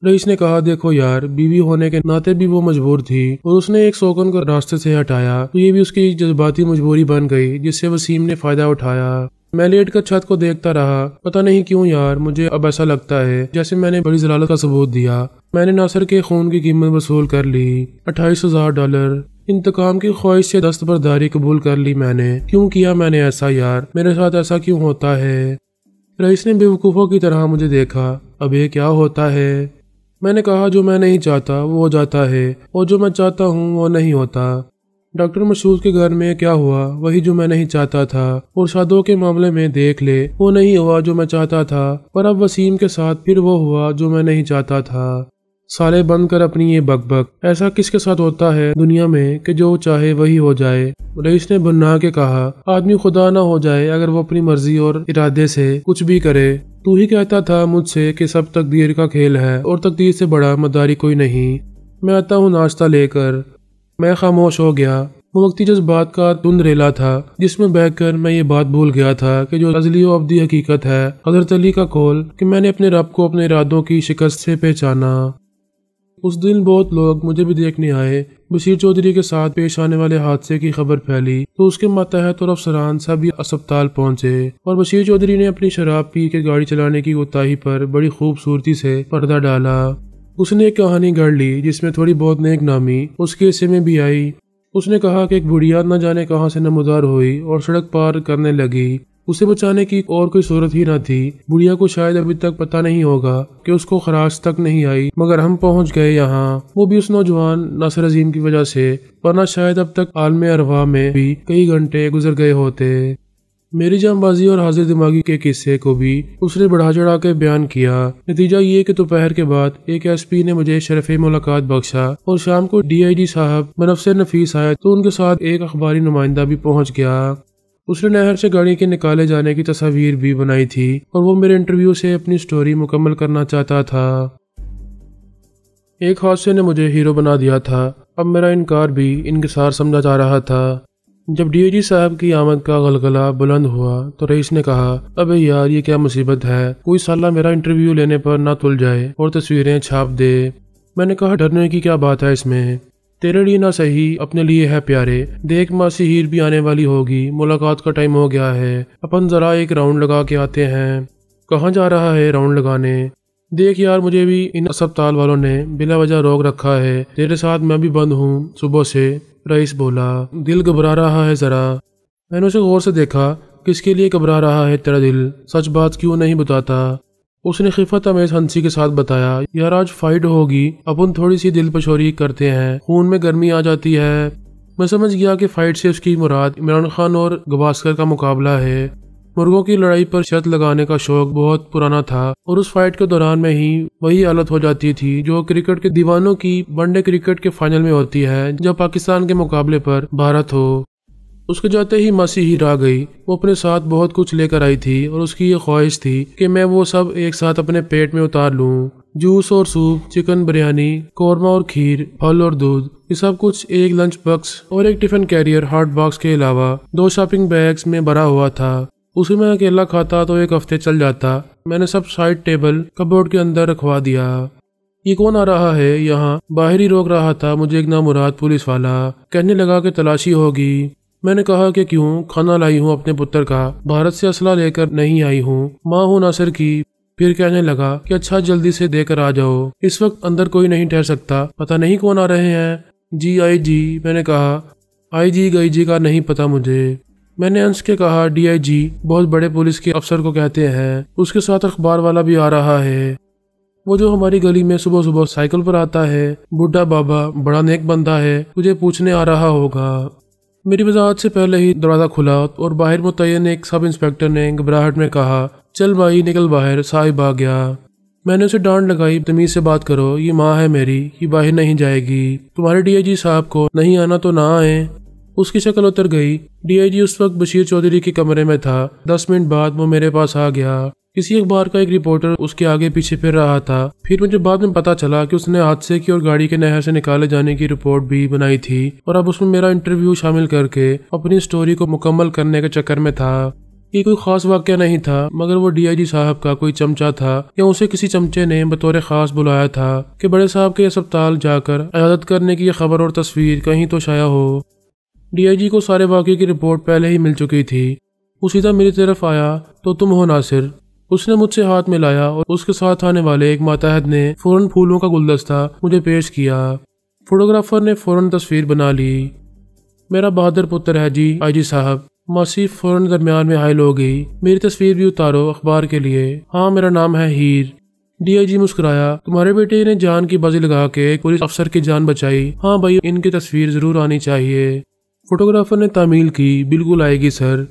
رئیس نے کہا دیکھو یار، بیوی ہونے کے ناطے بھی وہ مجبور تھی اور اس نے ایک سوگن کو راستے سے ہٹایا تو یہ بھی اس کی جذباتی مجبوری بن گئی جس سے وسیم نے فائدہ اٹھایا۔ میں لیٹ کر چھت کو دیکھتا رہا۔ پتہ نہیں کیوں یار، مجھے اب ایسا لگتا ہے جیسے میں نے بڑی ضلالت کا ثبوت دیا۔ میں نے ناصر کے خون کی قیمت وصول کر لی، $28,000۔ انتقام کی خواہش سے دستبرداری قبول کر لی میں نے۔ کیوں کیا میں نے ایسا یار؟ میرے ساتھ ایسا کیوں ہوتا ہے؟ رئیس نے بے وقوفوں کی طرح مجھے دیکھا۔ اب یہ کیا ہوتا ہے؟ میں نے کہا جو میں نہیں چاہتا وہ ہو جاتا ہے اور جو میں چاہتا ہوں وہ نہیں ہوتا۔ ڈاکٹر مشہور کے گھر میں کیا ہوا؟ وہی جو میں نہیں چاہتا تھا۔ اور شادوں کے معاملے میں دیکھ لے، وہ نہیں ہوا جو میں چاہتا تھا، پر اب وسیم کے ساتھ پھر وہ ہوا جو میں نہیں چاہتا تھا۔ سالے بند کر اپنی یہ بک بک۔ ایسا کس کے ساتھ ہوتا ہے دنیا میں کہ جو چاہے وہی ہو جائے؟ رئیس نے بھننا کے کہا، آدمی خدا نہ ہو جائے اگر وہ اپنی مرضی اور ارادے سے کچھ بھی کرے۔ تو ہی کہتا تھا مجھ سے کہ سب تقدیر کا کھیل ہے اور تقدیر سے بڑا مداری کوئی نہیں۔ میں آتا ہوں ناشتہ لے کر۔ میں خاموش ہو گیا۔ وہ وقتی جذبات کا دھند ریلا تھا جس میں بہہ کر میں یہ بات بھول گیا تھا کہ جو ازلی و ابدی حقیقت ہے، حضرت علی کا قول کہ میں نے اپنے رب کو اپنے ارادوں کی شکست سے پہچانا۔ اس دن بہت لوگ مجھے بھی دیکھنے آئے۔ بشیر چودھری کے ساتھ پیش آنے والے حادثے کی خبر پھیلی تو اس کے ماتحت اور افسران سبھی اسپتال پہنچے اور بشیر چودھری نے اپنی شراب پی کے گاڑی چلانے کی کوتاہی پر بڑی خوبصورتی سے پردہ ڈالا۔ اس نے ایک کہانی گڑھ لی جس میں تھوڑی بہت نیک نامی اس کے حصے میں بھی آئی۔ اس نے کہا کہ ایک بڑھیا نہ جانے کہاں سے نمودار ہوئی اور سڑک پار کرنے لگی۔ اسے بچانے کی اور کوئی صورت ہی نہ تھی۔ بڑھیا کو شاید ابھی تک پتہ نہیں ہوگا کہ اس کو خراش تک نہیں آئی، مگر ہم پہنچ گئے یہاں، وہ بھی اس نوجوان ناصر عظیم کی وجہ سے، ورنہ شاید اب تک عالم ارواح میں بھی کئی گھنٹے گزر گئے ہوتے۔ میری جام بازی اور حاضر دماغی کے قصے کو بھی اس نے بڑھا چڑھا کے بیان کیا۔ نتیجہ یہ کہ دوپہر کے بعد ایک ایس پی نے مجھے شرف ملاقات بخشا اور شام کو ڈی آئی جی صاحب بنفس نفیس آئے تو ان کے ساتھ ایک اخباری نمائندہ بھی پہنچ گیا۔ اس نے نہر سے گاڑی کے نکالے جانے کی تصاویر بھی بنائی تھی اور وہ میرے انٹرویو سے اپنی سٹوری مکمل کرنا چاہتا تھا۔ ایک حادثے نے مجھے ہیرو بنا دیا تھا، اب میرا انکار بھی انکسار سمجھا جا رہا تھا۔ جب ڈی آئی جی صاحب کی آمد کا غلغلہ بلند ہوا تو رئیس نے کہا، ابے یار یہ کیا مصیبت ہے، کوئی سالہ میرا انٹرویو لینے پر نہ تل جائے اور تصویریں چھاپ دے۔ میں نے کہا ڈرنے کی کیا بات ہے اس میں، تیرے لیے نہ صحیح اپنے لیے ہے پیارے، دیکھ ماسی ہیر بھی آنے والی ہوگی، ملاقات کا ٹائم ہو گیا ہے، اپن ذرا ایک راؤنڈ لگا کے آتے ہیں۔ کہاں جا رہا ہے راؤنڈ لگانے؟ دیکھ یار مجھے بھی ان اسپتال والوں نے بلا وجہ روک رکھا ہے، تیرے ساتھ میں بھی بند ہوں صبح سے۔ رئیس بولا، دل گھبرا رہا ہے ذرا۔ میں نے اسے غور سے دیکھا، کس کے لیے گھبرا رہا ہے تیرا دل، سچ بات کیوں نہیں بتاتا؟ اس نے خفت امیز ہنسی کے ساتھ بتایا، یار آج فائٹ ہوگی، اپن تھوڑی سی دل پچوری کرتے ہیں، خون میں گرمی آ جاتی ہے۔ میں سمجھ گیا کہ فائٹ سے اس کی مراد عمران خان اور گواسکر کا مقابلہ ہے۔ مرغوں کی لڑائی پر شرط لگانے کا شوق بہت پرانا تھا اور اس فائٹ کے دوران میں ہی وہی حالت ہو جاتی تھی جو کرکٹ کے دیوانوں کی ون ڈے کرکٹ کے فائنل میں ہوتی ہے جب پاکستان کے مقابلے پر بھارت ہو۔ اس کے جاتے ہی ماسی ہیر آ گئی۔ وہ اپنے ساتھ بہت کچھ لے کر آئی تھی اور اس کی یہ خواہش تھی کہ میں وہ سب ایک ساتھ اپنے پیٹ میں اتار لوں۔ جوس اور سوپ، چکن بریانی، قورمہ اور کھیر، پھل اور دودھ، یہ سب کچھ ایک لنچ باکس اور ایک ٹفن کیریئر ہاٹ باکس کے علاوہ 2 شاپنگ بیگز میں بھرا ہوا تھا۔ اسے میں اکیلا کھاتا تو ایک ہفتے چل جاتا۔ میں نے سب سائڈ ٹیبل کپبورڈ کے اندر رکھوا دیا۔ یہ کون آ رہا ہے یہاں؟ باہر ہی روک رہا تھا مجھے ایک نامراد پولیس والا، کہنے لگا کہ تلاشی ہوگی۔ میں نے کہا کہ کیوں؟ کھانا لائی ہوں اپنے پتر کا، بھارت سے اسلحہ لے کر نہیں آئی ہوں، ماں ہوں ناصر کی۔ پھر کہنے لگا کہ اچھا جلدی سے دے کر آ جاؤ، اس وقت اندر کوئی نہیں ٹھہر سکتا، پتہ نہیں کون آ رہے ہیں۔ جی آئی جی۔ میں نے کہا آئی جی گئی جی کا نہیں پتا مجھے۔ میں نے ہنس کے کہا ڈی آئی جی بہت بڑے پولیس کے افسر کو کہتے ہیں، اس کے ساتھ اخبار والا بھی آ رہا ہے، وہ جو ہماری گلی میں صبح صبح سائیکل پر آتا ہے، بڈھا بابا، بڑا نیک بندہ ہے، تجھے پوچھنے آ رہا ہوگا۔ میری وضاحت سے پہلے ہی دروازہ کھلا اور باہر متعین ایک سب انسپکٹر نے گھبراہٹ میں کہا، چل بھائی نکل باہر، صاحب آ گیا۔ میں نے اسے ڈانٹ لگائی، تمیز سے بات کرو، یہ ماں ہے میری، یہ باہر نہیں جائے گی، تمہارے ڈی آئی جی صاحب کو نہیں آنا تو نہ آئے۔ اس کی شکل اتر گئی۔ ڈی آئی جی اس وقت بشیر چودھری کے کمرے میں تھا۔ 10 منٹ بعد وہ میرے پاس آ گیا۔ کسی اخبار کا ایک رپورٹر اس کے آگے پیچھے پھر رہا تھا۔ پھر مجھے بعد میں پتا چلا کہ اس نے حادثے کی اور گاڑی کے نہر سے نکالے جانے کی رپورٹ بھی بنائی تھی اور اب اس میں میرا انٹرویو شامل کر کے اپنی سٹوری کو مکمل کرنے کے چکر میں تھا۔ یہ کوئی خاص واقعہ نہیں تھا، مگر وہ DIG صاحب کا کوئی چمچا تھا یا اسے کسی چمچے نے بطور خاص بلایا تھا کہ بڑے صاحب کے اسپتال جا کر عیادت کرنے کی یہ خبر اور تصویر کہیں تو شائع ہو۔ DIG کو سارے واقعے کی رپورٹ پہلے ہی مل چکی تھی۔ وہ سیدھا میری طرف آیا تو تم ہو ناصر، اس نے مجھ سے ہاتھ ملایا اور اس کے ساتھ آنے والے ایک ماتحت نے فوراً پھولوں کا گلدستہ مجھے پیش کیا۔ فوٹوگرافر نے فوراً تصویر بنا لی۔ میرا بہادر پتر ہے جی IG صاحب۔ ماسی فوراً درمیان میں حائل ہو گئی۔ میری تصویر بھی اتارو اخبار کے لیے۔ ہاں میرا نام ہے ہیر۔ DIG مسکرایا۔ تمہارے بیٹے نے جان کی بازی لگا کے ایک پولیس افسر کی جان بچائی۔ ہاں بھائی، ان کی تصویر ضرور آنی چاہیے۔ فوٹوگرافر نے تعمیل کی۔ بالکل آئے گی سر۔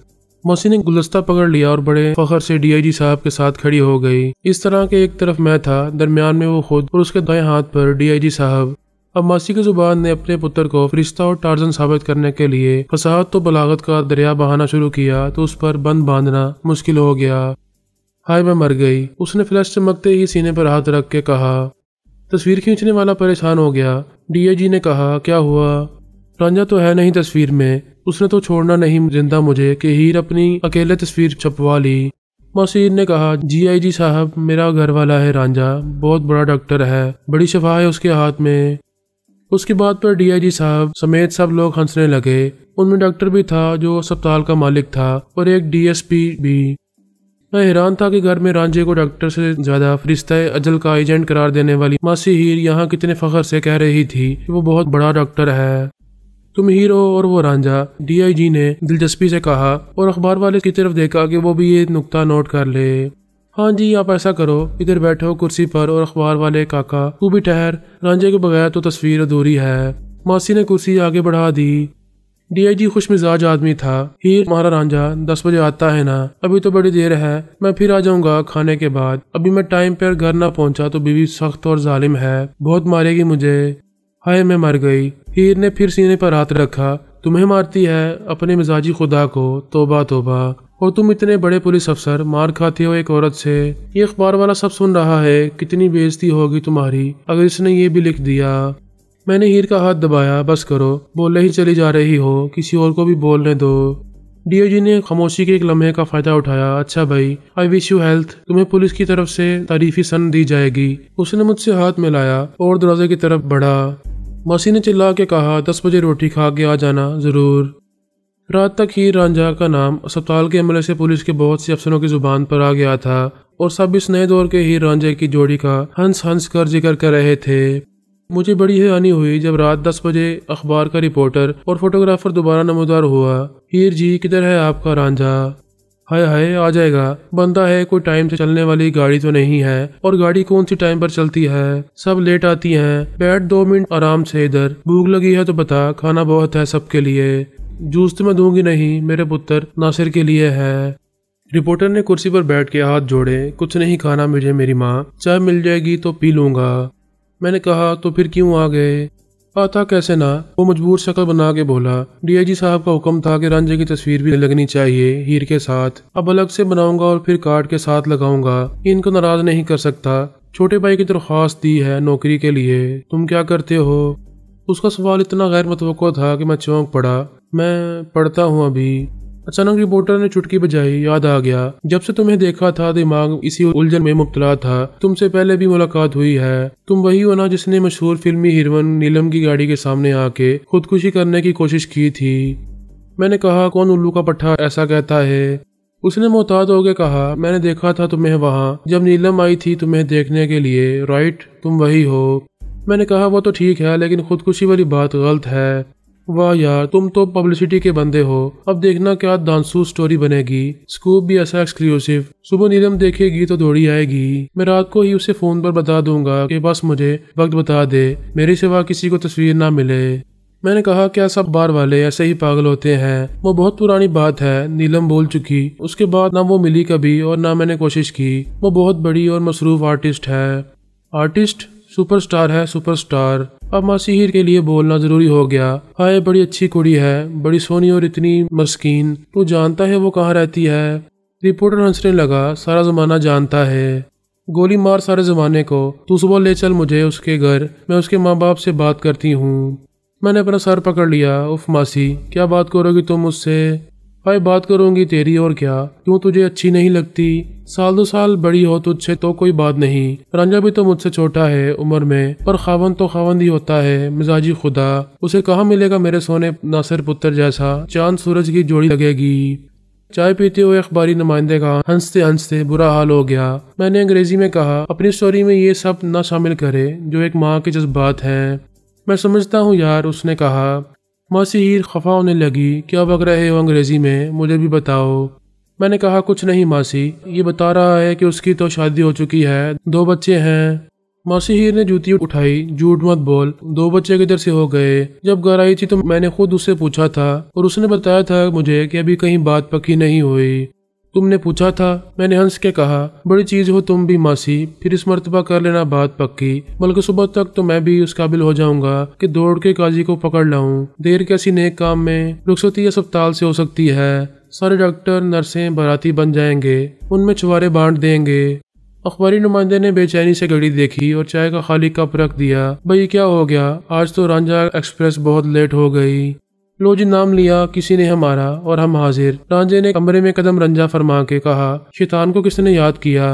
ماسی نے گلدستہ پکڑ لیا اور بڑے فخر سے DIG صاحب کے ساتھ کھڑی ہو گئی، اس طرح کہ ایک طرف میں تھا، درمیان میں وہ خود اور اس کے دائیں ہاتھ پر DIG صاحب۔ اب ماسی کی زبان نے اپنے پتر کو فرشتہ اور ٹارزن ثابت کرنے کے لیے فصاحت تو بلاغت کا دریا بہانا شروع کیا تو اس پر بند باندھنا مشکل ہو گیا۔ ہائے میں مر گئی، اس نے فلیش چمکتے ہی سینے پر ہاتھ رکھ کے کہا۔ تصویر کھینچنے والا پریشان ہو گیا۔ DIG نے کہا، کیا ہوا؟ رانجھا تو ہے نہیں تصویر میں، اس نے تو چھوڑنا نہیں زندہ مجھے کہ ہیر اپنی اکیلے تصویر چھپوا لی۔ ماسیر نے کہا، جی IG صاحب میرا گھر والا ہے رانجھا، بہت بڑا ڈاکٹر ہے، بڑی شفا ہے اس کے ہاتھ میں۔ اس کی بات پر DIG صاحب سمیت سب لوگ ہنسنے لگے۔ ان میں ڈاکٹر بھی تھا جو اسپتال کا مالک تھا اور ایک DSP بھی۔ میں حیران تھا کہ گھر میں رانجھے کو ڈاکٹر سے زیادہ فرشتہ اجل کا ایجنٹ قرار دینے والی ماسی ہیر یہاں کتنے فخر سے کہہ رہی تھی کہ وہ بہت بڑا ڈاکٹر ہے۔ تم ہیر ہو اور وہ رانجھا، DIG نے دلچسپی سے کہا اور اخبار والے کی طرف دیکھا کہ وہ بھی یہ نکتہ نوٹ کر لے۔ ہاں جی، آپ ایسا کرو، ادھر بیٹھو کرسی پر اور اخبار والے کاکا تو بھی ٹھہر، رانجھے کے بغیر تو تصویر ادھوری ہے۔ ماسی نے کرسی آگے بڑھا دی۔ DIG خوش مزاج آدمی تھا۔ ہیر، ہمارا رانجھا 10 بجے آتا ہے نا؟ ابھی تو بڑی دیر ہے، میں پھر آ جاؤں گا کھانے کے بعد۔ ابھی میں ٹائم پر گھر نہ پہنچا تو بیوی سخت اور ظالم ہے، بہت مارے گی مجھے۔ ہائے میں مر گئی۔ ہیر نے پھر سینے پر ہاتھ رکھا۔ تمہیں مارتی ہے اپنے مزاجی خدا کو، توبہ توبہ، اور تم اتنے بڑے پولیس افسر مار کھاتے ہو ایک عورت سے۔ یہ اخبار والا سب سن رہا ہے، کتنی بے عزتی ہوگی تمہاری اگر اس نے یہ بھی لکھ دیا۔ میں نے ہیر کا ہاتھ دبایا۔ بس کرو، بولے ہی چلی جا رہی ہو، کسی اور کو بھی بولنے دو۔ DIG نے خاموشی کے ایک لمحے کا فائدہ اٹھایا۔ اچھا بھائی، I wish you health، تمہیں پولیس کی طرف سے تعریفی سند دی جائے گی۔ اس نے مجھ سے ہاتھ ملایا اور دروازے کی طرف بڑھا۔ ماسی نے چلا کے کہا، 10 بجے روٹی کھا کے آ جانا ضرور۔ رات تک ہیر رانجھا کا نام اسپتال کے عملے سے پولیس کے بہت سے افسروں کی زبان پر آ گیا تھا اور سب اس نئے دور کے ہیر رانجھے کی جوڑی کا ہنس ہنس کر ذکر کر رہے تھے۔ مجھے بڑی حیرانی ہوئی جب رات 10 بجے اخبار کا رپورٹر اور فوٹوگرافر دوبارہ نمودار ہوا۔ ہیر جی، کدھر ہے آپ کا رانجھا؟ ہائے ہائے، آ جائے گا، بندہ ہے، کوئی ٹائم سے چلنے والی گاڑی تو نہیں ہے، اور گاڑی کون سی ٹائم پر چلتی ہے، سب لیٹ آتی ہیں۔ بیٹھ 2 منٹ آرام سے ادھر، بھوک لگی ہے تو بتا، کھانا بہت ہے سب کے لیے۔ جوس تو میں دوں گی نہیں، میرے پتر ناصر کے لیے ہے۔ رپورٹر نے کرسی پر بیٹھ کے ہاتھ جوڑے۔ کچھ نہیں کھانا مجھے میری ماں، چائے مل جائے گی تو پی لوں گا۔ میں نے کہا، تو پھر کیوں آ گئے؟ آتا کیسے نہ، وہ مجبور شکل بنا کے بولا۔ DIG صاحب کا حکم تھا کہ رانجھے کی تصویر بھی لگنی چاہیے ہیر کے ساتھ، اب الگ سے بناؤں گا اور پھر کارڈ کے ساتھ لگاؤں گا، ان کو ناراض نہیں کر سکتا۔ چھوٹے بھائی کی درخواست دی ہے نوکری کے لیے، تم کیا کرتے ہو؟ اس کا سوال اتنا غیر متوقع تھا کہ میں چونک پڑا۔ میں پڑھتا ہوں ابھی۔ اچانک رپورٹر نے چٹکی بجائی۔ یاد آ گیا، جب سے تمہیں دیکھا تھا دماغ اسی الجھن میں مبتلا تھا۔ تم سے پہلے بھی ملاقات ہوئی ہے، تم وہی ہو نا جس نے مشہور فلمی ہیروئن نیلم کی گاڑی کے سامنے آ کے خودکشی کرنے کی کوشش کی تھی؟ میں نے کہا، کون الو کا پٹھا ایسا کہتا ہے؟ اس نے محتاط ہو کے کہا، میں نے دیکھا تھا تمہیں وہاں جب نیلم آئی تھی تمہیں دیکھنے کے لیے، رائٹ، تم وہی ہو۔ میں نے کہا، وہ تو ٹھیک ہے لیکن خودکشی والی بات غلط ہے۔ واہ یار، تم تو پبلسٹی کے بندے ہو، اب دیکھنا کیا دانسو سٹوری بنے گی، سکوپ بھی ایسا ایکسکلوسیو، صبح نیلم دیکھے گی تو دوڑی آئے گی۔ میں رات کو ہی اسے فون پر بتا دوں گا کہ بس مجھے وقت بتا دے، میرے سوا کسی کو تصویر نہ ملے۔ میں نے کہا، کیا سب بار والے ایسے ہی پاگل ہوتے ہیں؟ وہ بہت پرانی بات ہے، نیلم بول چکی، اس کے بعد نہ وہ ملی کبھی اور نہ میں نے کوشش کی۔ وہ بہت بڑی اور مصروف آرٹسٹ ہے۔ آرٹسٹ؟ سپر سٹار ہے، سپر سٹار۔ اب ماسی ہیر کے لیے بولنا ضروری ہو گیا۔ ہائے، بڑی اچھی کڑی ہے، بڑی سونی اور اتنی مسکین۔ تو جانتا ہے وہ کہاں رہتی ہے؟ رپورٹر ہنسنے لگا۔ سارا زمانہ جانتا ہے، گولی مار سارے زمانے کو۔ تو صبح لے چل مجھے اس کے گھر، میں اس کے ماں باپ سے بات کرتی ہوں۔ میں نے اپنا سر پکڑ لیا۔ اف ماسی، کیا بات کرو گی تم مجھ سے؟ بھائی بات کروں گی تیری، اور کیا، کیوں تجھے اچھی نہیں لگتی؟ سال 2 سال بڑی ہو تجھ سے تو کوئی بات نہیں، رانجھا بھی تو مجھ سے چھوٹا ہے عمر میں، پر خاوند تو خاوند ہی ہوتا ہے، مزاجی خدا، اسے کہاں ملے گا میرے سونے ناصر پتر جیسا، چاند سورج کی جوڑی لگے گی۔ چائے پیتے ہوئے اخباری نمائندے کا ہنستے ہنستے برا حال ہو گیا۔ میں نے انگریزی میں کہا، اپنی سٹوری میں یہ سب نہ شامل کرے جو ایک ماں کے جذبات ہیں۔ میں سمجھتا ہوں یار، اس نے کہا۔ ماسی ہیر خفا ہونے لگی۔ کیا بک رہے ہو انگریزی میں، مجھے بھی بتاؤ۔ میں نے کہا کچھ نہیں ماسی، یہ بتا رہا ہے کہ اس کی تو شادی ہو چکی ہے، 2 بچے ہیں۔ ماسی ہیر نے جوتی اٹھائی، جھوٹ مت بول، 2 بچے کدھر سے ہو گئے؟ جب گھر آئی تھی تو میں نے خود اس سے پوچھا تھا، اور اس نے بتایا تھا مجھے کہ ابھی کہیں بات پکی نہیں ہوئی۔ تم نے پوچھا تھا؟ میں نے ہنس کے کہا، بڑی چیز ہو تم بھی ماسی، پھر اس مرتبہ کر لینا بات پکی، بلکہ صبح تک تو میں بھی اس قابل ہو جاؤں گا کہ دوڑ کے قاضی کو پکڑ لاؤں۔ دیر کیسی نیک کام میں، رخصتی اسپتال سے ہو سکتی ہے، سارے ڈاکٹر نرسیں باراتی بن جائیں گے، ان میں چھوارے بانٹ دیں گے۔ اخباری نمائندے نے بے چینی سے گھڑی دیکھی اور چائے کا خالی کپ رکھ دیا۔ بھئی کیا ہو گیا؟ آج تو رانجھا ایکسپریس بہت لیٹ ہو گئی۔ لو جی، نام لیا کسی نے ہمارا اور ہم حاضر۔ رانجھے نے کمرے میں قدم رنجا فرما کے کہا، شیطان کو کس نے یاد کیا؟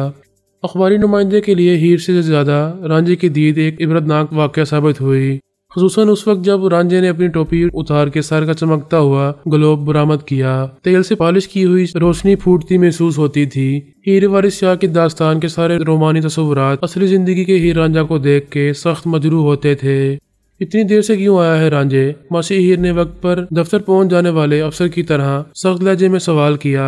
اخباری نمائندے کے لیے ہیر سے زیادہ رانجھے کی دید ایک عبرتناک واقعہ ثابت ہوئی، خصوصاً اس وقت جب رانجھے نے اپنی ٹوپی اتار کے سر کا چمکتا ہوا گلوب برآمد کیا۔ تیل سے پالش کی ہوئی روشنی پھوٹتی محسوس ہوتی تھی۔ ہیر وارث شاہ کی داستان کے سارے رومانی تصورات اصلی زندگی کے ہیر رانجھا کو دیکھ کے سخت مجروح ہوتے تھے۔ اتنی دیر سے کیوں آیا ہے رانجھے؟ ماسی ہیر نے وقت پر دفتر پہنچ جانے والے افسر کی طرح سخت لہجے میں سوال کیا۔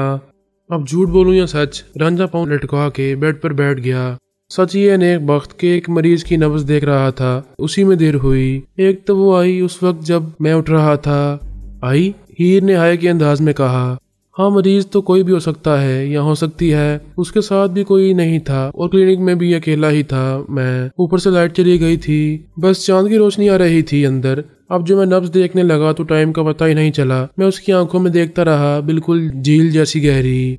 اب جھوٹ بولوں یا سچ؟ رانجھا پاؤں لٹکا کے بیڈ پر بیٹھ گیا۔ سچ یہ نیک بخت کے ایک مریض کی نبض دیکھ رہا تھا، اسی میں دیر ہوئی۔ ایک تو وہ آئی اس وقت جب میں اٹھ رہا تھا۔ آئی؟ ہیر نے ہائے کے انداز میں کہا۔ ہاں، مریض تو کوئی بھی ہو سکتا ہے یا ہو سکتی ہے، اس کے ساتھ بھی کوئی نہیں تھا اور کلینک میں بھی اکیلا ہی تھا میں۔ اوپر سے لائٹ چلی گئی تھی، بس چاند کی روشنی آ رہی تھی اندر۔ اب جو میں نبض دیکھنے لگا تو ٹائم کا پتہ ہی نہیں چلا، میں اس کی آنکھوں میں دیکھتا رہا، بالکل جھیل جیسی گہری۔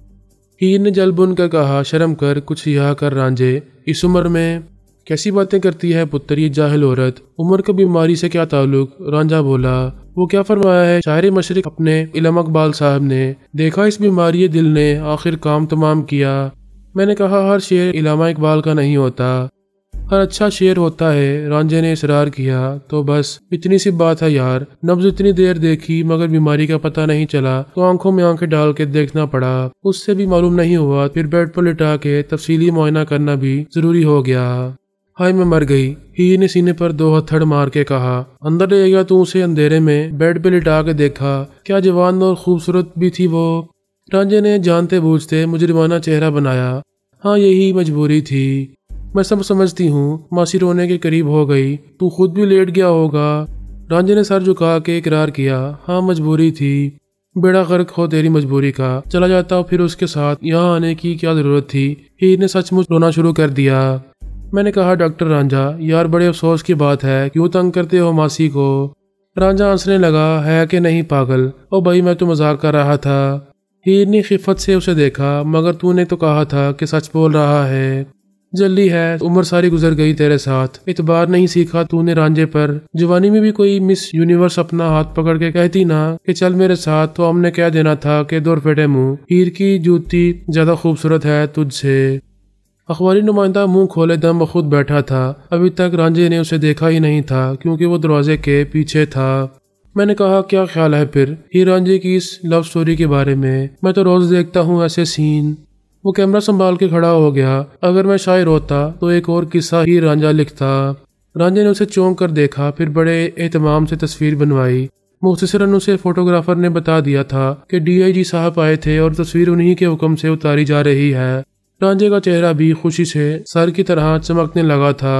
ہیر نے جل بن کر کہا، شرم کر، کچھ یہاں کر رانجھے، اس عمر میں کیسی باتیں کرتی ہے پتر یہ جاہل عورت، عمر کا بیماری سے کیا تعلق؟ رانجھا بولا۔ وہ کیا فرمایا ہے شاعر مشرق اپنے علم اقبال صاحب نے، دیکھا اس بیماری دل نے آخر کام تمام کیا۔ میں نے کہا ہر شعر علامہ اقبال کا نہیں ہوتا، ہر اچھا شعر ہوتا ہے۔ رانجھے نے اصرار کیا، تو بس اتنی سی بات ہے یار، نبض اتنی دیر دیکھی مگر بیماری کا پتہ نہیں چلا تو آنکھوں میں آنکھیں ڈال کے دیکھنا پڑا، اس سے بھی معلوم نہیں ہوا، پھر بیڈ پر لٹا کے تفصیلی معائنہ کرنا بھی ضروری ہو گیا۔ ہائے میں مر گئی، ہیر نے سینے پر 2 ہتھڑ مار کے کہا۔ اندر لے گیا تو اسے اندھیرے میں بیڈ پہ لٹا کے دیکھا، کیا جوان اور خوبصورت بھی تھی وہ۔ رانجھے نے جانتے بوجھتے مجرمانہ چہرہ بنایا۔ ہاں یہی مجبوری تھی، میں سب سمجھتی ہوں۔ ماسی رونے کے قریب ہو گئی۔ تو خود بھی لیٹ گیا ہوگا؟ رانجھے نے سر جھکا کے اقرار کیا۔ ہاں مجبوری تھی، بیڑا غرق ہو تیری مجبوری کا، چلا جاتا پھر اس کے ساتھ یہاں آنے کی کیا ضرورت تھی؟ ہیر نے سچ مچ رونا شروع کر دیا۔ میں نے کہا ڈاکٹر رانجھا یار بڑے افسوس کی بات ہے، کیوں تنگ کرتے ہو ماسی کو؟ رانجھا ہنسنے لگا، ہے کہ نہیں پاگل؟ او بھائی میں تو مذاق کر رہا تھا۔ ہیر نے خفت سے اسے دیکھا، مگر تو نے تو کہا تھا کہ سچ بول رہا ہے۔ جلدی ہے، عمر ساری گزر گئی تیرے ساتھ، اعتبار نہیں سیکھا تو نے رانجھے پر۔ جوانی میں بھی کوئی مس یونیورس اپنا ہاتھ پکڑ کے کہتی نا کہ چل میرے ساتھ، تو ہم نے کہہ دینا تھا کہ دور پھٹے منہ، ہیر کی جوتی زیادہ خوبصورت ہے تجھ سے۔ اخباری نمائندہ منہ کھولے دم بخود بیٹھا تھا، ابھی تک رانجھے نے اسے دیکھا ہی نہیں تھا کیونکہ وہ دروازے کے پیچھے تھا۔ میں نے کہا کیا خیال ہے پھر ہیر رانجھے کی اس لو سٹوری کے بارے میں تو روز دیکھتا ہوں ایسے سین۔ وہ کیمرہ سنبھال کے کھڑا ہو گیا۔ اگر میں شاعر ہوتا تو ایک اور قصہ ہیر رانجھا لکھتا۔ رانجھے نے اسے چونک کر دیکھا، پھر بڑے اہتمام سے تصویر بنوائی۔ مختصراً اسے فوٹوگرافر نے بتا دیا تھا کہ ڈی آئی جی صاحب آئے تھے اور تصویر انہی کے حکم سے اتاری جا رہی ہے۔ رانجھے کا چہرہ بھی خوشی سے سر کی طرح چمکنے لگا تھا۔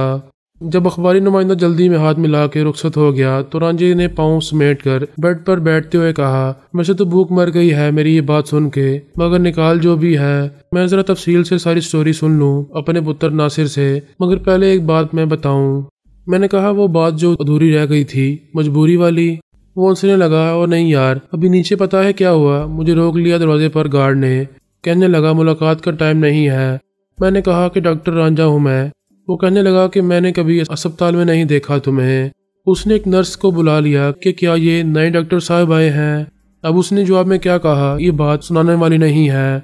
جب اخباری نمائندہ جلدی میں ہاتھ ملا کے رخصت ہو گیا تو رانجھے نے پاؤں سمیٹ کر بیڈ پر بیٹھتے ہوئے کہا، مجھے تو بھوک مر گئی ہے میری یہ بات سن کے، مگر نکال جو بھی ہے، میں ذرا تفصیل سے ساری سٹوری سن لوں اپنے پتر ناصر سے، مگر پہلے ایک بات میں بتاؤں۔ میں نے کہا وہ بات جو ادھوری رہ گئی تھی، مجبوری والی۔ وہ ہنسنے لگا، اور نہیں یار، ابھی نیچے پتا ہے کیا ہوا، مجھے روک لیا دروازے پر گارڈ نے، کہنے لگا ملاقات کا ٹائم نہیں ہے۔ میں نے کہا کہ ڈاکٹر رانجھا ہوں میں۔ وہ کہنے لگا کہ میں نے کبھی اسپتال میں نہیں دیکھا تمہیں۔ اس نے ایک نرس کو بلا لیا کہ کیا یہ نئے ڈاکٹر صاحب آئے ہیں؟ اب اس نے جواب میں کیا کہا یہ بات سنانے والی نہیں ہے۔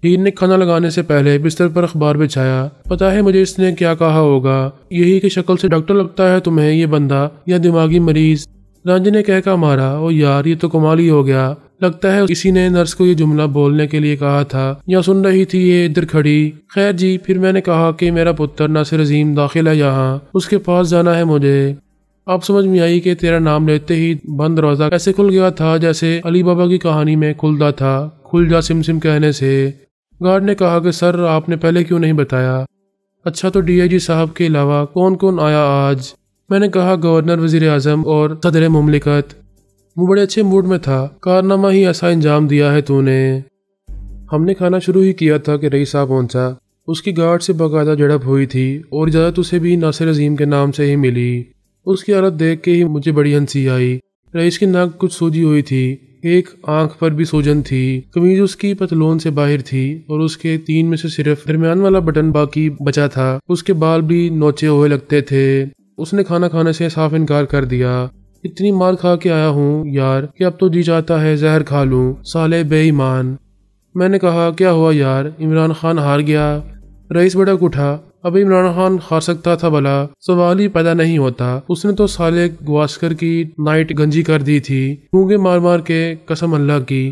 ہیر نے کھانا لگانے سے پہلے بستر پر اخبار بچھایا۔ پتا ہے مجھے اس نے کیا کہا ہوگا، یہی کہ شکل سے ڈاکٹر لگتا ہے تمہیں یہ بندہ یا دماغی مریض۔ رانجھے نے کہہ مارا، او یار یہ تو کمال ہی ہو گیا، لگتا ہے کسی نے نرس کو یہ جملہ بولنے کے لیے کہا تھا یا سن رہی تھی یہ ادھر کھڑی۔ خیر جی، پھر میں نے کہا کہ میرا پتر ناصر عظیم داخل ہے یہاں، اس کے پاس جانا ہے مجھے۔ اب سمجھ میں آئی کہ تیرا نام لیتے ہی بند روزہ ایسے کھل گیا تھا جیسے علی بابا کی کہانی میں کھلتا تھا، کھل جا سم سم کہنے سے۔ گارڈ نے کہا کہ سر آپ نے پہلے کیوں نہیں بتایا؟ اچھا تو ڈی آئی جی صاحب کے علاوہ کون کون آیا آج؟ میں نے کہا گورنر، وزیر اعظم اور صدر مملکت۔ وہ بڑے اچھے موڈ میں تھا، کارنامہ ہی ایسا انجام دیا ہے تو نے۔ ہم نے کھانا شروع ہی کیا تھا کہ رئیس صاحب پہنچا۔ اس کی گارڈ سے باقاعدہ جھڑپ ہوئی تھی اور اجازت اسے بھی ناصر عظیم کے نام سے ہی ملی۔ اس کی حالت دیکھ کے ہی مجھے بڑی ہنسی آئی۔ رئیس کی ناک کچھ سوجی ہوئی تھی، ایک آنکھ پر بھی سوجن تھی، قمیض اس کی پتلون سے باہر تھی اور اس کے 3 میں سے صرف درمیان والا بٹن باقی بچا تھا۔ اس کے بال بھی نوچے ہوئے لگتے تھے۔ اس نے کھانا کھانے سے صاف انکار کر دیا۔ اتنی مار کھا کے آیا ہوں یار کہ اب تو جی چاہتا ہے زہر کھا لوں، سالے بے ایمان۔ میں نے کہا کیا ہوا یار، عمران خان ہار گیا؟ رئیس بڑک اٹھا، اب عمران خان ہار سکتا تھا بھلا؟ سوال ہی پیدا نہیں ہوتا، اس نے تو سالے گواسکر کی نائٹ گنجی کر دی تھی، گونگے مار مار کے، قسم اللہ کی۔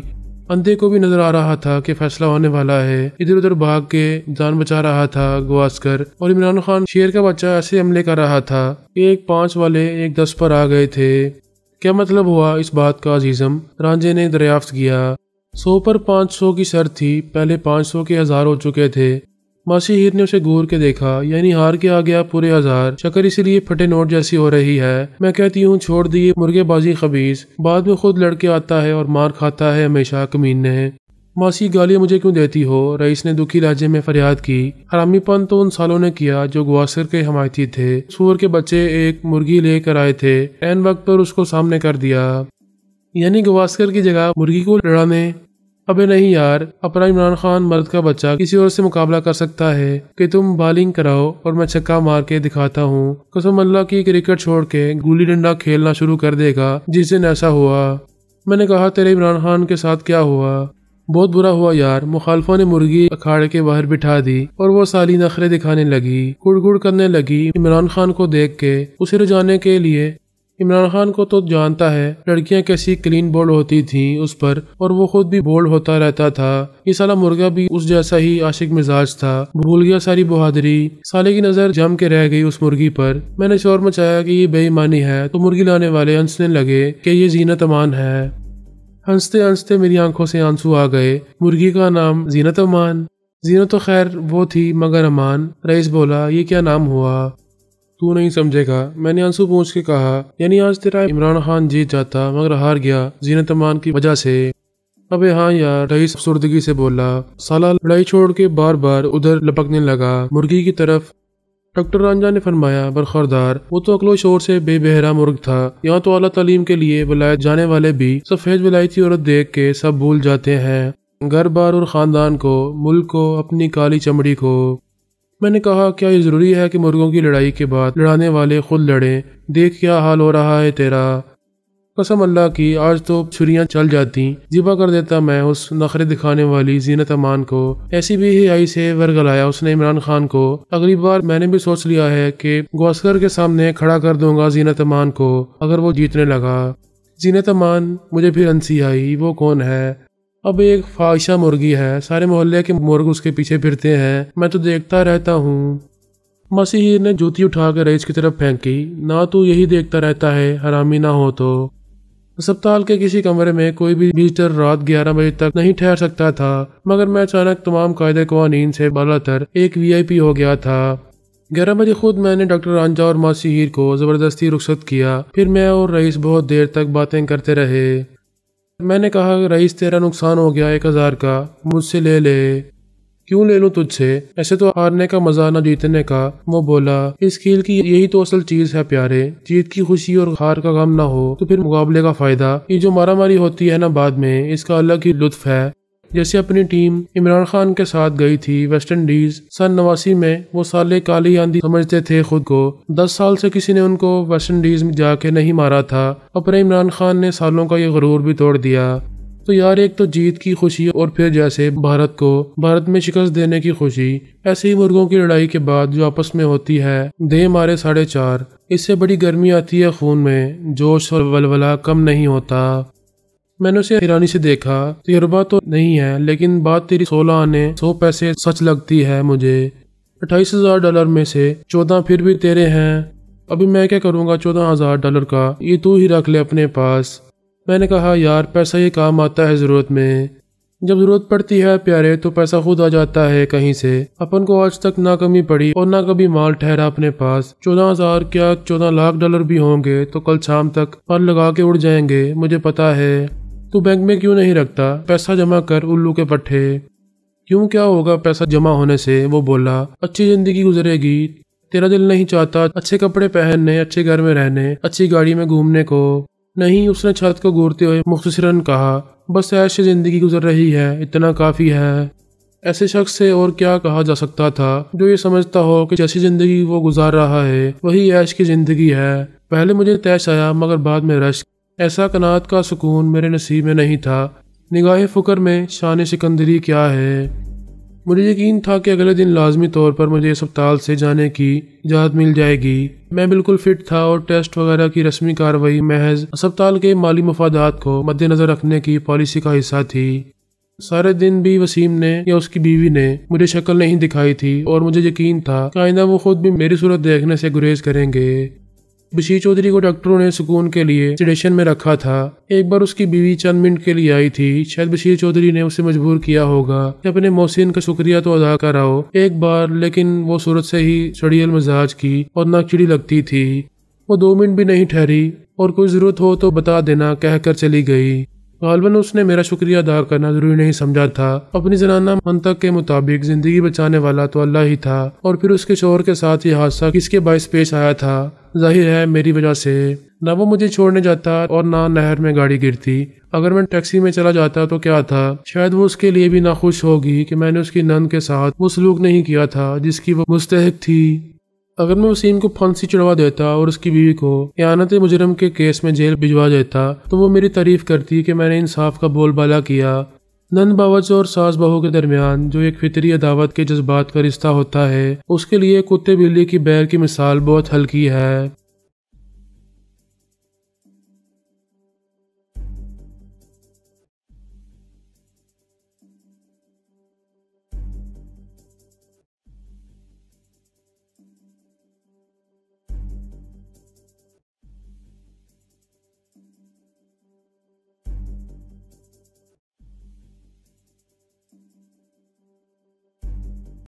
اندھے کو بھی نظر آ رہا تھا کہ فیصلہ ہونے والا ہے، ادھر ادھر بھاگ کے جان بچا رہا تھا گواسکر، اور عمران خان شیر کا بچہ ایسے حملے کر رہا تھا، ایک 5 والے ایک 10 پر آ گئے تھے۔ کیا مطلب ہوا اس بات کا عزیزم؟ رانجھے نے دریافت کیا۔ 100 پر 500 کی شرط تھی، پہلے 500 کے 1000 ہو چکے تھے۔ ماسی ہیر نے اسے گور کے دیکھا، یعنی ہار کے آ گیا پورے 1000، شکر اسی لیے پھٹے نوٹ جیسی ہو رہی ہے۔ میں کہتی ہوں چھوڑ دیے مرغے بازی خبیث، بعد میں خود لڑکے آتا ہے اور مار کھاتا ہے ہمیشہ کمینے۔ ماسی گالیاں مجھے کیوں دیتی ہو؟ رئیس نے دکھی لہجے میں فریاد کی۔ حرامی پن تو ان سالوں نے کیا جو گواسکر کے حمایتی تھے، سور کے بچے ایک مرغی لے کر آئے تھے، عین وقت پر اس کو سامنے کر دیا، یعنی گواسکر کی جگہ مرغی کو لڑانے۔ ابے نہیں یار، اپنا عمران خان مرد کا بچہ کسی اور سے مقابلہ کر سکتا ہے کہ تم بالنگ کراؤ اور میں چھکا مار کے دکھاتا ہوں۔ قسم اللہ کی کرکٹ چھوڑ کے گولی ڈنڈا کھیلنا شروع کر دے گا جس دن ایسا ہوا۔ میں نے کہا تیرے عمران خان کے ساتھ کیا ہوا؟ بہت برا ہوا یار، مخالفوں نے مرغی اکھاڑے کے باہر بٹھا دی اور وہ سالی نخرے دکھانے لگی، گڑ گڑ کرنے لگی عمران خان کو دیکھ کے، اسے رجانے کے لیے۔ عمران خان کو تو جانتا ہے لڑکیاں کیسی کلین بولڈ ہوتی تھیں اس پر، اور وہ خود بھی بولڈ ہوتا رہتا تھا۔ یہ سالہ مرغا بھی اس جیسا ہی عاشق مزاج تھا، بھول گیا ساری بہادری۔ سالے کی نظر جم کے رہ گئی اس مرغی پر۔ میں نے شور مچایا کہ یہ بے ایمانی ہے تو مرغی لانے والے ہنسنے لگے کہ یہ زینت امان ہے۔ ہنستے ہنستے میری آنکھوں سے آنسو آ گئے۔ مرغی کا نام زینت امان؟ زینت تو خیر وہ تھی مگر امان۔ رئیس بولا، یہ کیا نام ہوا؟ تو نہیں سمجھے گا، میں نے آنسو پوچھ کے کہا، یعنی آج تیرا عمران خان جیت جاتا مگر ہار گیا زینت امان کی وجہ سے۔ ابے ہاں یار، رئیس افسردگی سے بولا۔ سالہ لڑائی چھوڑ کے بار بار ادھر لپکنے لگا مرغی کی طرف۔ ڈاکٹر رانجھا نے فرمایا، برخوردار، وہ تو عقل و شعور سے بے بہرا مرغ تھا۔ یہاں تو اعلیٰ تعلیم کے لیے ولایت جانے والے بھی سفید ولایتی عورت دیکھ کے سب بھول جاتے ہیں، گھر بار اور خاندان کو، ملک کو، اپنی کالی چمڑی کو۔ میں نے کہا، کیا یہ ضروری ہے کہ مرغوں کی لڑائی کے بعد لڑانے والے خود لڑیں؟ دیکھ کیا حال ہو رہا ہے تیرا۔ قسم اللہ کی، آج تو چھریاں چل جاتی، ذبح کر دیتا میں اس نخرے دکھانے والی زینت امان کو۔ ایسی بھی حیائی سے ورگلایا اس نے عمران خان کو۔ اگلی بار میں نے بھی سوچ لیا ہے کہ گواسکر کے سامنے کھڑا کر دوں گا زینت امان کو اگر وہ جیتنے لگا۔ زینت امان؟ مجھے پھر ہنسی آئی، وہ کون ہے؟ اب ایک فاحشہ مرغی ہے، سارے محلے کے مرغ اس کے پیچھے پھرتے ہیں، میں تو دیکھتا رہتا ہوں۔ مسیحیر نے جوتی اٹھا کر رئیس کی طرف پھینکی۔ نہ تو یہی دیکھتا رہتا ہے، حرامی نہ ہو تو۔ ہسپتال کے کسی کمرے میں کوئی بھی وزٹر رات 11 بجے تک نہیں ٹھہر سکتا تھا، مگر میں اچانک تمام قاعدے قوانین سے بالا تر ایک VIP ہو گیا تھا۔ 11 بجے خود میں نے ڈاکٹر رانجھا اور مسیحیر کو زبردستی رخصت کیا۔ پھر میں اور رئیس بہت دیر تک باتیں کرتے رہے۔ میں نے کہا، رئیس تیرا نقصان ہو گیا 1000 کا، مجھ سے لے لے۔ کیوں لے لوں تجھ سے؟ ایسے تو ہارنے کا مزہ نہ جیتنے کا۔ وہ بولا، اس کھیل کی یہی تو اصل چیز ہے پیارے، جیت کی خوشی اور ہار کا غم نہ ہو تو پھر مقابلے کا فائدہ۔ یہ جو مارا ماری ہوتی ہے نا بعد میں، اس کا الگ ہی لطف ہے۔ جیسے اپنی ٹیم عمران خان کے ساتھ گئی تھی ویسٹ انڈیز سن 89 میں، وہ سالے کالی آندھی سمجھتے تھے خود کو۔ 10 سال سے کسی نے ان کو ویسٹ انڈیز میں جا کے نہیں مارا تھا۔ اپنے عمران خان نے سالوں کا یہ غرور بھی توڑ دیا۔ تو یار ایک تو جیت کی خوشی اور پھر جیسے بھارت میں شکست دینے کی خوشی، ایسے ہی مرغوں کی لڑائی کے بعد جو آپس میں ہوتی ہے دے مارے 4.5، اس سے بڑی گرمی آتی ہے خون میں، جوش اور ولولہ کم نہیں ہوتا۔ میں نے اسے حیرانی سے دیکھا، تجربہ تو نہیں ہے لیکن بات تیری 16 آنے 100 پیسے سچ لگتی ہے مجھے۔ $28,000 میں سے 14 پھر بھی تیرے ہیں، ابھی میں کیا کروں گا $14,000 کا، یہ تو ہی رکھ لے اپنے پاس۔ میں نے کہا یار پیسہ یہ کام آتا ہے ضرورت میں، جب ضرورت پڑتی ہے پیارے تو پیسہ خود آ جاتا ہے کہیں سے، اپن کو آج تک نہ کمی پڑی اور نہ کبھی مال ٹھہرا اپنے پاس۔ 14,000 کیا $14 لاکھ بھی ہوں گے تو کل شام تک پر لگا کے اڑ جائیں گے، مجھے پتا ہے۔ تو بینک میں کیوں نہیں رکھتا، پیسہ جمع کر الو کے پٹھے۔ کیوں کیا ہوگا پیسہ جمع ہونے سے، وہ بولا، اچھی زندگی گزرے گی، تیرا دل نہیں چاہتا اچھے کپڑے پہننے، اچھے گھر میں رہنے، اچھی گاڑی میں گھومنے کو؟ نہیں، اس نے چھت کو گھورتے ہوئے مختصراً کہا، بس ایسی زندگی گزر رہی ہے، اتنا کافی ہے۔ ایسے شخص سے اور کیا کہا جا سکتا تھا جو یہ سمجھتا ہو کہ جیسی زندگی وہ گزار رہا ہے وہی عیش کی زندگی ہے۔ پہلے مجھے طیش آیا مگر بعد میں رشک، ایسا قناعت کا سکون میرے نصیب میں نہیں تھا۔ نگاہ فکر میں شان سکندری کیا ہے؟ مجھے یقین تھا کہ اگلے دن لازمی طور پر مجھے اسپتال سے جانے کی اجازت مل جائے گی۔ میں بالکل فٹ تھا اور ٹیسٹ وغیرہ کی رسمی کارروائی محض اسپتال کے مالی مفادات کو مد نظر رکھنے کی پالیسی کا حصہ تھی۔ سارے دن بھی وسیم نے یا اس کی بیوی نے مجھے شکل نہیں دکھائی تھی اور مجھے یقین تھا کہ آئندہ وہ خود بھی میری صورت دیکھنے سے گریز کریں گے۔ بشیر چودھری کو ڈاکٹروں نے سکون کے لیے سیڈیشن میں رکھا تھا۔ ایک بار اس کی بیوی چند منٹ کے لیے آئی تھی، شاید بشیر چودھری نے اسے مجبور کیا ہوگا کہ اپنے محسن کا شکریہ تو ادا کراؤ ایک بار، لیکن وہ صورت سے ہی سڑیل مزاج کی اور ناکچڑی لگتی تھی۔ وہ 2 منٹ بھی نہیں ٹھہری اور کوئی ضرورت ہو تو بتا دینا کہہ کر چلی گئی۔ غالباً اس نے میرا شکریہ ادا کرنا ضروری نہیں سمجھا تھا۔ اپنی زنانہ منطق کے مطابق زندگی بچانے والا تو اللہ ہی تھا، اور پھر اس کے شوہر کے ساتھ یہ حادثہ کس کے باعث پیش آیا تھا؟ ظاہر ہے میری وجہ سے۔ نہ وہ مجھے چھوڑنے جاتا اور نہ نہر میں گاڑی گرتی۔ اگر میں ٹیکسی میں چلا جاتا تو کیا تھا، شاید وہ اس کے لیے بھی ناخوش ہوگی کہ میں نے اس کی نند کے ساتھ وہ سلوک نہیں کیا تھا جس کی وہ مستحق تھی۔ اگر میں وسیم کو پھانسی چڑھوا دیتا اور اس کی بیوی کو اعانت مجرم کے کیس میں جیل بھجوا دیتا تو وہ میری تعریف کرتی کہ میں نے انصاف کا بول بالا کیا۔ نند باورچ اور ساس بہو کے درمیان جو ایک فطری عداوت کے جذبات کا رشتہ ہوتا ہے، اس کے لیے کتے بلی کی بیر کی مثال بہت ہلکی ہے۔